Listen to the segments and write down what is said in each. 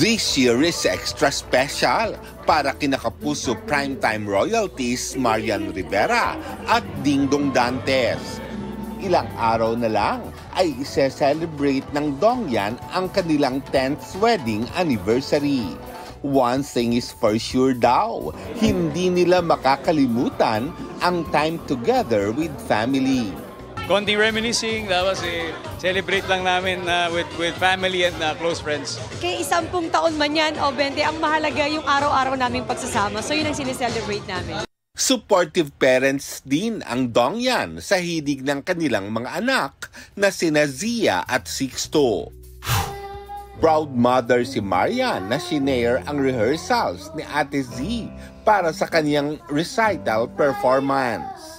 This year is extra special para kinakapuso primetime royalties Marian Rivera at Dingdong Dantes. Ilang araw na lang ay ise-celebrate ng Dongyan ang kanilang 10th wedding anniversary. One thing is for sure daw, hindi nila makakalimutan ang time together with family. Konting reminiscing, tapos celebrate lang namin with family and close friends. Kaya 10 taon man yan o 20, ang mahalaga yung araw-araw naming pagsasama. So yun ang sineselebrate namin. Supportive parents din ang Dongyan sa hilig ng kanilang mga anak na sina Zia at Sixto. Proud mother si Marian na sinare ang rehearsals ni Ate Z para sa kanyang recital performance.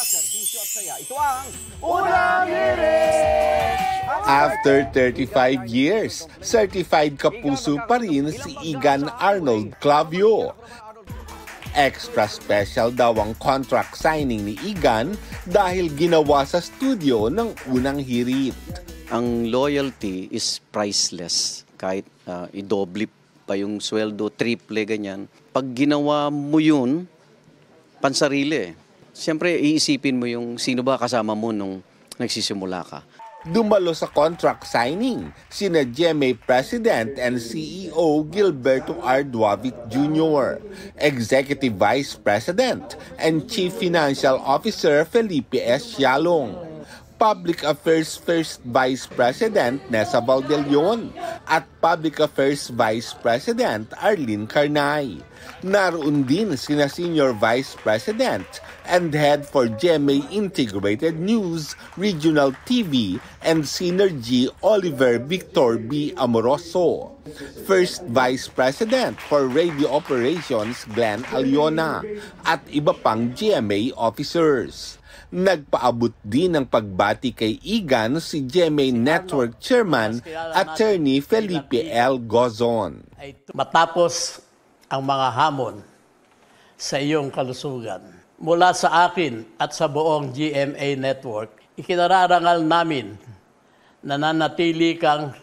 Serbisyo at saya. Ito ang Unang Hirit! After 35 years, certified kapuso pa rin si Igan Arnold Clavio. Extra special daw ang contract signing ni Igan dahil ginawa sa studio ng Unang Hirit. Ang loyalty is priceless. Kahit idoble pa yung sweldo, triple ganyan. Pag ginawa mo yun, pansarili. Siyempre, iisipin mo yung sino ba kasama mo nung nagsisimula ka. Dumalo sa contract signing sina GMA President and CEO Gilberto R. Duavit Jr., Executive Vice President and Chief Financial Officer Felipe S. Yalong, Public Affairs First Vice President Nessa Valdelion at Public Affairs Vice President Arlene Carnay. Naroon din sina Senior Vice President and Head for GMA Integrated News, Regional TV, and Synergy Oliver Victor B. Amoroso. First Vice President for Radio Operations Glenn Aliona at iba pang GMA officers. Nagpaabot din ng pagbati kay Igan si GMA Network Chairman Attorney Felipe L. Gozon. Matapos ang mga hamon sa iyong kalusugan, mula sa akin at sa buong GMA Network, ikinararangal namin na nanatili kang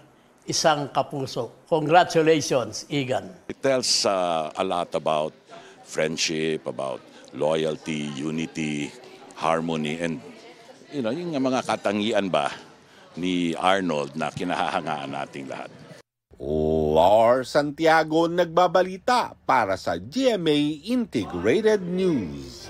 isang kapuso. Congratulations, Igan. It tells a lot about friendship, about loyalty, unity, harmony, and yung mga katangian ba ni Arnold na kinahahangaan nating lahat. Lars Santiago nagbabalita para sa GMA Integrated News.